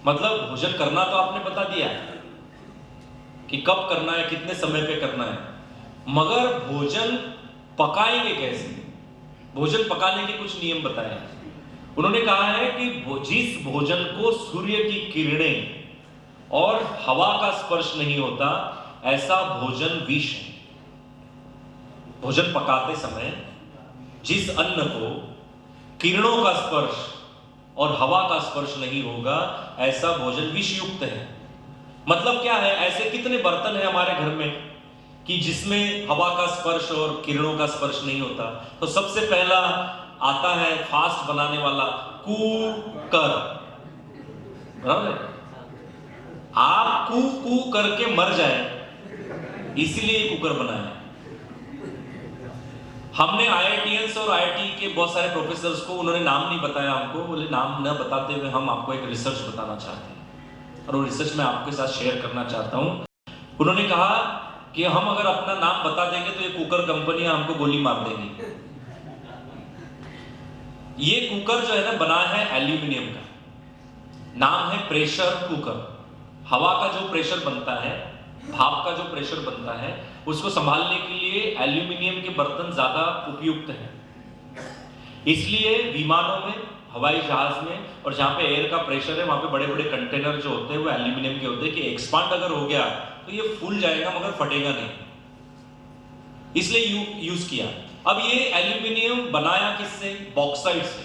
मतलब भोजन करना तो आपने बता दिया कि कब करना है, कितने समय पे करना है, मगर भोजन पकाएंगे कैसे? भोजन पकाने के कुछ नियम बताए। उन्होंने कहा है कि जिस भोजन को सूर्य की किरणें और हवा का स्पर्श नहीं होता, ऐसा भोजन विष है। भोजन पकाते समय जिस अन्न को किरणों का स्पर्श और हवा का स्पर्श नहीं होगा, ऐसा भोजन विष युक्त है। मतलब क्या है? ऐसे कितने बर्तन हैं हमारे घर में कि जिसमें हवा का स्पर्श और किरणों का स्पर्श नहीं होता? तो सबसे पहला आता है फास्ट बनाने वाला कुकर। बराबर है? आप कू करके मर जाए इसीलिए कुकर बनाया। हमने आईआईटीएंस और आईआईटी के बहुत सारे प्रोफेसर्स को, उन्होंने नाम नहीं बताया हमको, बोले नाम न बताते हुए हम आपको एक रिसर्च बताना चाहते हैं और वो रिसर्च मैं आपके साथ शेयर करना चाहता हूं। उन्होंने कहा कि हम अगर अपना नाम बता देंगे तो ये कुकर कंपनियां हमको गोली मार देंगी। ये कुकर जो है ना, बना है एल्यूमिनियम का, नाम है प्रेशर कुकर। हवा का जो प्रेशर बनता है, भाप का जो प्रेशर बनता है, उसको संभालने के लिए एल्यूमिनियम के बर्तन ज्यादा उपयुक्त हैं। इसलिए विमानों में, हवाई जहाज में, और जहां पे एयर का प्रेशर है वहां पे बड़े बड़े कंटेनर जो होते हैं वो एल्यूमिनियम के होते हैं कि एक्सपांड अगर हो गया तो ये फूल जाएगा मगर फटेगा नहीं, इसलिए यूज किया। अब ये एल्यूमिनियम बनाया किससे? बॉक्साइट से।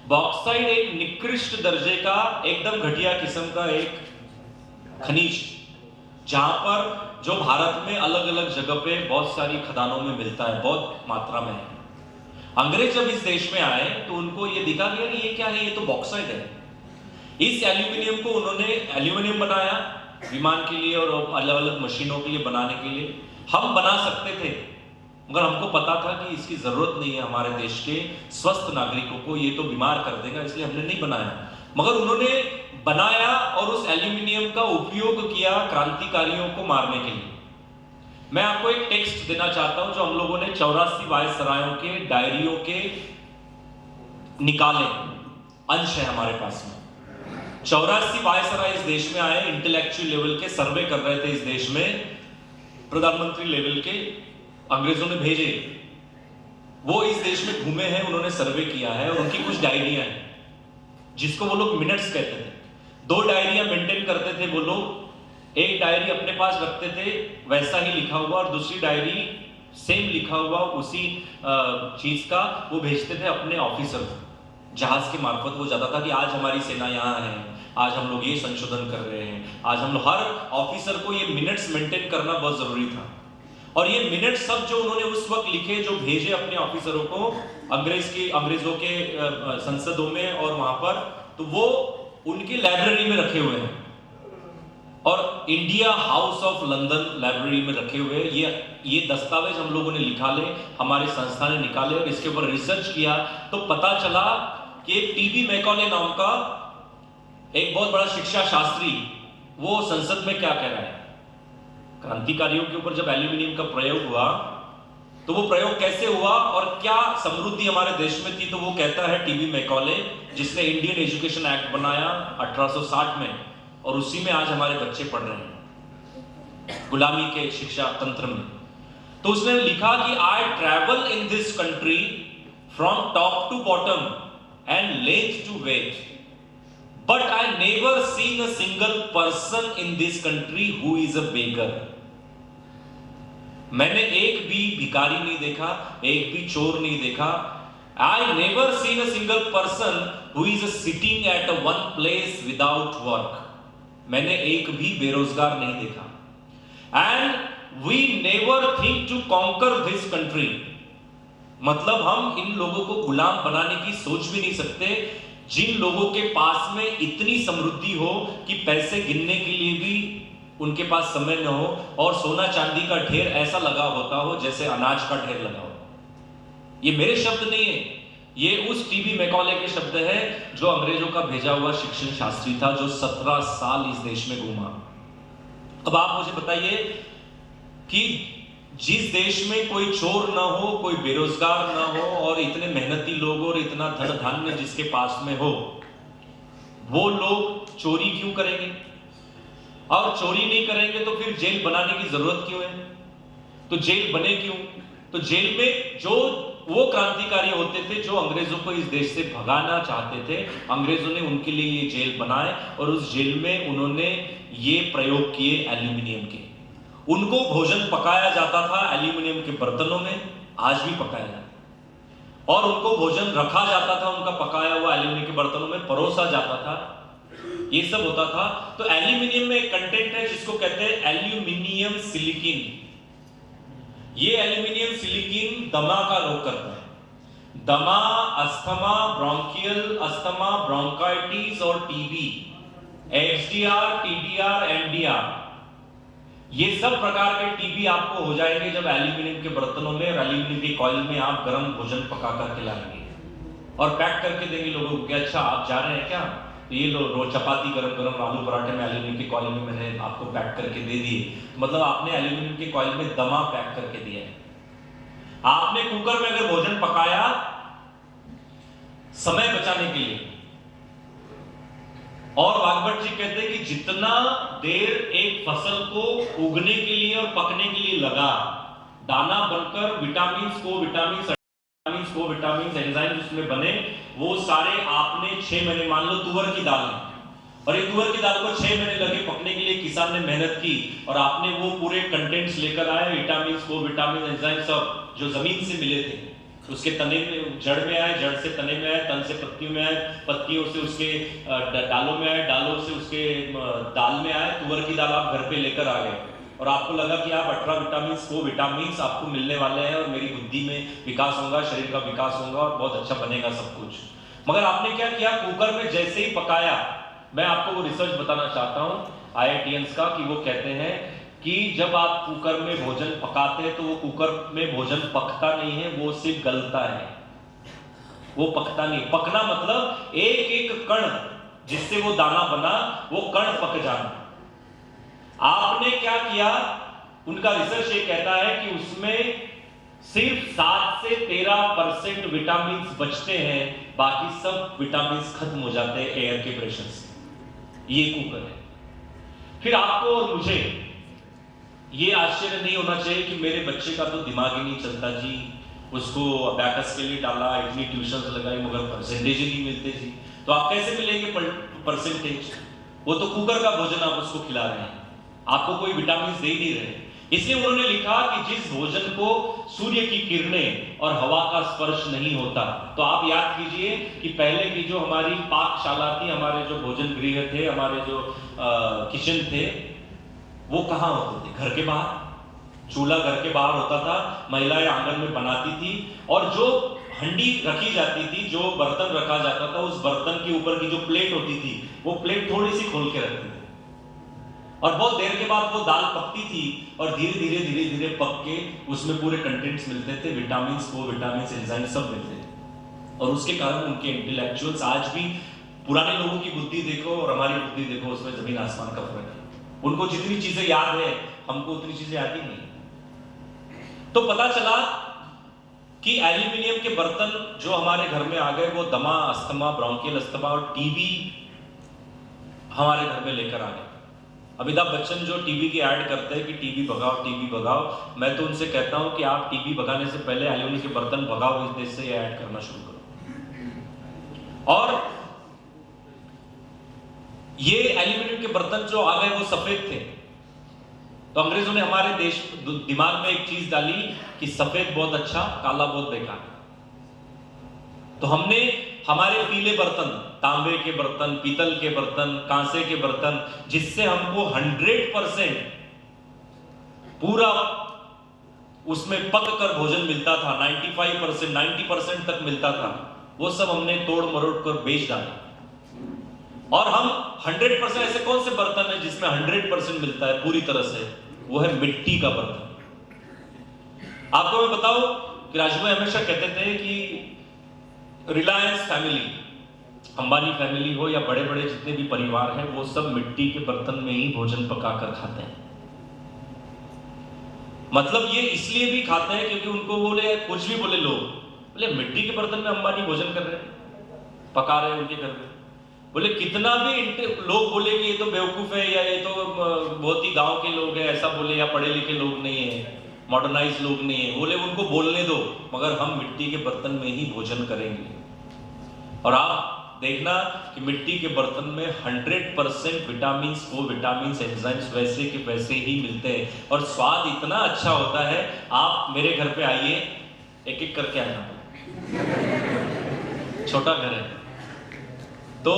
बॉक्साइट एक निकृष्ट दर्जे का, एकदम घटिया किस्म का एक खनिज, जहां पर जो भारत में अलग अलग जगह पे बहुत सारी खदानों में मिलता है, बहुत मात्रा में है। अंग्रेज जब इस देश में आए तो उनको ये दिखा गया कि ये क्या है, ये तो बॉक्साइट है। इस एल्यूमिनियम को उन्होंने एल्यूमिनियम बनाया विमान के लिए और अलग अलग मशीनों के लिए बनाने के लिए। हम बना सकते थे मगर हमको पता था कि इसकी जरूरत नहीं है हमारे देश के स्वस्थ नागरिकों को, ये तो बीमार कर देगा, इसलिए हमने नहीं बनाया। मगर उन्होंने बनाया और उस एल्यूमिनियम का उपयोग किया क्रांतिकारियों को मारने के लिए। मैं आपको एक टेक्स्ट देना चाहता हूं जो हम लोगों ने 84 वायसरायों के डायरियों के निकाले अंश है हमारे पास में। 84 वायसराय इस देश में आए, इंटेलेक्चुअल लेवल के सर्वे कर रहे थे इस देश में, प्रधानमंत्री लेवल के अंग्रेजों ने भेजे। वो इस देश में घूमे हैं, उन्होंने सर्वे किया है और उनकी कुछ डायरियां हैं जिसको वो लोग मिनट्स कहते थे। 2 डायरियां मेंटेन करते थे वो लोग। एक डायरी अपने पास रखते थे वैसा ही लिखा हुआ, और दूसरी डायरी सेम लिखा हुआ उसी चीज का वो भेजते थे अपने ऑफिसर को। जहाज के मार्फत वो जाता था कि आज हमारी सेना यहाँ है, आज हम लोग ये संशोधन कर रहे हैं, आज हम लोग, हर ऑफिसर को ये मिनट्स मेंटेन करना बहुत जरूरी था। और ये मिनट सब जो उन्होंने उस वक्त लिखे, जो भेजे अपने ऑफिसरों को अंग्रेजों के संसदों में और वहां पर, तो वो उनकी लाइब्रेरी में रखे हुए हैं और India house of London library में रखे हुए। ये दस्तावेज हम लोगों ने निकाले, हमारी संस्था ने निकाले और इसके ऊपर रिसर्च किया तो पता चला कि एक टीबी मैकॉले नाम का एक बहुत बड़ा शिक्षा शास्त्री, वो संसद में क्या कह रहा है। क्रांतिकारियों के ऊपर जब एल्यूमिनियम का प्रयोग हुआ तो वो प्रयोग कैसे हुआ और क्या समृद्धि हमारे देश में थी, तो वो कहता है टीबी मैकॉले, जिसने इंडियन एजुकेशन एक्ट बनाया 1860 में, और उसी में आज हमारे बच्चे पढ़ रहे हैं गुलामी के शिक्षा तंत्र में। तो उसने लिखा कि I travel in this country from top to bottom and length to weight, but I never seen a single person in this country who is a beggar. मैंने एक भी भिखारी नहीं देखा, एक भी चोर नहीं देखा। I never seen a single person who is sitting at a one place without work. मैंने एक भी बेरोजगार नहीं देखा। And we never think to conquer this country. मतलब हम इन लोगों को गुलाम बनाने की सोच भी नहीं सकते, जिन लोगों के पास में इतनी समृद्धि हो कि पैसे गिनने के लिए भी उनके पास समय न हो, और सोना चांदी का ढेर ऐसा लगा होता हो जैसे अनाज का ढेर लगा हो। ये मेरे शब्द नहीं है, ये उस टीबी मैकॉले के शब्द है जो अंग्रेजों का भेजा हुआ शिक्षण शास्त्री था, जो 17 साल इस देश में घूमा। अब आप मुझे बताइए कि जिस देश में कोई चोर ना हो, कोई बेरोजगार ना हो और इतने मेहनती लोग और इतना धन धान्य जिसके पास में हो, वो लोग चोरी क्यों करेंगे? और चोरी नहीं करेंगे तो फिर जेल बनाने की जरूरत क्यों है? तो जेल बने क्यों? तो जेल में जो वो क्रांतिकारी होते थे जो अंग्रेजों को इस देश से भगाना चाहते थे, अंग्रेजों ने उनके लिए ये जेल बनाए और उस जेल में उन्होंने ये प्रयोग किए एल्यूमिनियम के। उनको भोजन पकाया जाता था एल्यूमिनियम के बर्तनों में, आज भी पकाया जाता है, और उनको भोजन रखा जाता था उनका पकाया हुआ एल्यूमिनियम के बर्तनों में, परोसा जाता था, ये सब होता था। तो एल्यूमिनियम में एक कंटेंट है जिसको कहते हैं एल्यूमिनियम सिलिकॉन। ये एल्यूमिनियम सिलिकॉन दमा का रोग करता है। दमा, अस्थमा, ब्रोंकियल अस्थमा, ब्रोंकाइटिस और टीबी, एक्सडीआर, टीडीआर, एमडीआर, ये सब प्रकार के टीबी आपको हो जाएंगे जब एल्यूमिनियम के बर्तनों में और एल्यूमिनियम के कॉइल में आप गर्म भोजन पका कर खिलाएंगे और पैक करके देंगे लोगों को कि अच्छा आप जा रहे हैं क्या, तो ये लो रोज चपाती गरम गरम आलू पराठे में एल्यूमिनियम के कॉइल में मैंने आपको पैक करके दे दिए। मतलब आपने एल्यूमिनियम के कॉइल में दमा पैक करके दिया है। आपने कुकर में अगर भोजन पकाया समय बचाने के लिए, और भागवत जी कहते हैं कि जितना देर एक फसल को उगने के लिए और पकने के लिए लगा, दाना बनकर विटामिन एंजाइम उसमें बने, वो सारे आपने 6 महीने, मान लो तुअर की दाल है और ये तुअर की दाल को 6 महीने लगे पकने के लिए, किसान ने मेहनत की और आपने वो पूरे कंटेंट्स लेकर आए, विटामिन एंजाइम सब जो जमीन से मिले थे, उसके तने में, जड़ में आए, जड़ से तने में आए, तन से पत्तियों में आए, पत्तियों से उसके डालों में आए, डालों से उसके दाल में आए। तुअर की दाल आप घर पे लेकर आ गए और आपको लगा कि आप 18 विटामिन आपको मिलने वाले हैं और मेरी बुद्धि में विकास होगा, शरीर का विकास होगा और बहुत अच्छा बनेगा सब कुछ। मगर आपने क्या किया, कुकर में जैसे ही पकाया, मैं आपको वो रिसर्च बताना चाहता हूं IITians का, कि वो कहते हैं कि जब आप कुकर में भोजन पकाते हैं तो वो कुकर में भोजन पकता नहीं है, वो सिर्फ गलता है, वो पकता नहीं। पकना मतलब एक एक कण जिससे वो दाना बना, वो कण पक जाना। आपने क्या किया, उनका रिसर्च ये कहता है कि उसमें सिर्फ 7 से 13% विटामिन बचते हैं, बाकी सब विटामिन खत्म हो जाते हैं एयर के प्रेशर से। ये कुकर है। फिर आपको और मुझे ये आश्चर्य नहीं होना चाहिए कि मेरे बच्चे का तो दिमाग ही नहीं चलता जी, उसको अबैकस के लिए डाला, इतनी ट्यूशंस लगाई, मगर परसेंटेज ही नहीं मिलते जी। तो आप कैसे मिलेंगे परसेंटेज? वो तो कुकर का भोजन आप उसको खिला रहे हैं, आपको कोई विटामिन दे ही नहीं रहे। इसलिए उन्होंने लिखा कि जिस भोजन को सूर्य की किरणें और हवा का स्पर्श नहीं होता, तो आप याद कीजिए कि पहले की जो हमारी पाकशाला थी, हमारे जो भोजन गृह थे, हमारे जो किचन थे, वो कहां होते थे? घर के बाहर। चूल्हा घर के बाहर होता था, महिलाएं आंगन में बनाती थी, और जो हंडी रखी जाती थी, जो बर्तन रखा जाता था, उस बर्तन के ऊपर की जो प्लेट होती थी, वो प्लेट थोड़ी सी खोल के रखती थी, और बहुत देर के बाद वो दाल पकती थी और धीरे धीरे पक के उसमें पूरे कंटेंट्स मिलते थे, विटामिन एंजाइम सब मिलते थे। और उसके कारण उनके इंटेलेक्चुअल्स, आज भी पुराने लोगों की बुद्धि देखो और हमारी बुद्धि देखो, उसमें जमीन आसमान का फर्क है। उनको जितनी चीजें याद है, हमको उतनी चीजें याद ही नहीं। तो पता चला कि एल्यूमिनियम के बर्तन जो हमारे घर में आ गए, वो दमा, अस्थमा, ब्रोंकियल अस्थमा और टीबी हमारे घर में लेकर आ गए। अमिताभ बच्चन जो टीबी की ऐड करते हैं कि टीबी भगाओ, मैं तो उनसे कहता हूं कि आप टीबी भगाने से पहले एल्यूमिनियम के बर्तन भगाओ, इस देश से ऐड करना शुरू करो। और ये एल्यूमिनियम के बर्तन जो आ गए वो सफेद थे, तो अंग्रेजों ने हमारे देश दिमाग में एक चीज डाली कि सफेद बहुत अच्छा, काला बहुत बेकार। तो हमने हमारे पीले बर्तन, तांबे के बर्तन, पीतल के बर्तन, कांसे के बर्तन, जिससे हमको 100% पूरा उसमें पक कर भोजन मिलता था, 95%, 90% तक मिलता था, वो सब हमने तोड़ मरोड़ कर बेच डाला। और हम 100%, ऐसे कौन से बर्तन है जिसमें 100% मिलता है पूरी तरह से? वो है मिट्टी का बर्तन। आपको मैं बताऊं कि राजभाई हमेशा कहते थे कि रिलायंस फैमिली, अंबानी फैमिली हो या बड़े बड़े जितने भी परिवार हैं, वो सब मिट्टी के बर्तन में ही भोजन पकाकर खाते हैं। मतलब ये इसलिए भी खाते हैं क्योंकि उनको बोले, कुछ भी बोले लोग, बोले मिट्टी के बर्तन में अंबानी भोजन कर रहे हैं, पका रहे हैं उनके घर में। बोले कितना भी लोग बोले कि ये तो बेवकूफ है या ये तो बहुत ही गांव के लोग हैं ऐसा बोले, या पढ़े लिखे लोग नहीं है, मॉडर्नाइज लोग नहीं है, बोले उनको बोलने दो, मगर हम मिट्टी के बर्तन में ही भोजन करेंगे। और आप देखना कि मिट्टी के बर्तन में 100% विटामिन्स, वो विटामिन्स, एंजाइम्स वैसे के वैसे ही मिलते हैं और स्वाद इतना अच्छा होता है। आप मेरे घर पे आइए, एक एक करके आना, छोटा घर है तो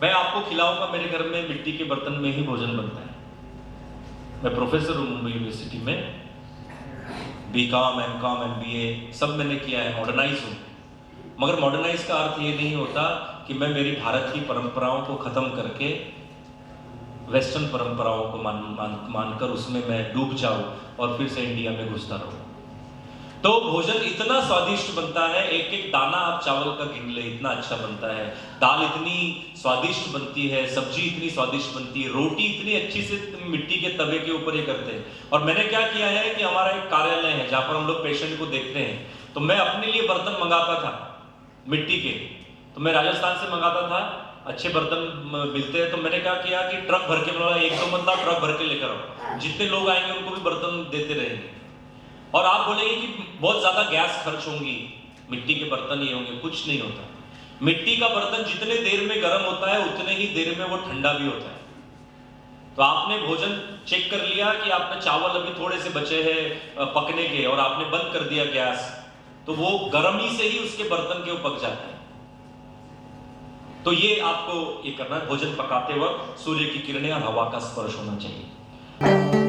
मैं आपको खिलाऊंगा। मेरे घर में मिट्टी के बर्तन में ही भोजन बनता है। मैं प्रोफेसर हूँ मुंबई यूनिवर्सिटी में, बीकॉम, एमकॉम, MBA सब मैंने किया है, मॉडर्नाइज हूँ। मगर मॉडर्नाइज का अर्थ ये नहीं होता कि मैं मेरी भारत की परंपराओं को खत्म करके वेस्टर्न परंपराओं को मानकर उसमें मैं डूब जाऊं और फिर से इंडिया में घुसता रहूं। तो भोजन इतना स्वादिष्ट बनता है, एक एक दाना आप चावल का गिन ले, इतना अच्छा बनता है। दाल इतनी स्वादिष्ट बनती है, सब्जी इतनी स्वादिष्ट बनती है, रोटी इतनी अच्छी से मिट्टी के तवे के ऊपर ये करते हैं। और मैंने क्या किया है कि हमारा एक कार्यालय है जहाँ पर हम लोग पेशेंट को देखते हैं, तो मैं अपने लिए बर्तन मंगाता था मिट्टी के। तो मैं राजस्थान से मंगाता था, अच्छे बर्तन मिलते हैं। तो मैंने क्या किया कि ट्रक भर के, मतलब 1-2 बंदा ट्रक भर के लेकर आओ, जितने लोग आएंगे उनको भी बर्तन देते रहेंगे। और आप बोलेंगे कि बहुत ज्यादा गैस खर्च होंगी, मिट्टी के बर्तन ये होंगे, कुछ नहीं होता। मिट्टी का बर्तन जितने देर में गर्म होता है उतने ही देर में वो ठंडा भी होता है। तो आपने भोजन चेक कर लिया कि आपने चावल अभी थोड़े से बचे हैं पकने के और आपने बंद कर दिया गैस, तो वो गर्मी से ही उसके बर्तन के पक जाते हैं। तो ये आपको ये करना है, भोजन पकाते वक्त सूर्य की किरणें और हवा का स्पर्श होना चाहिए।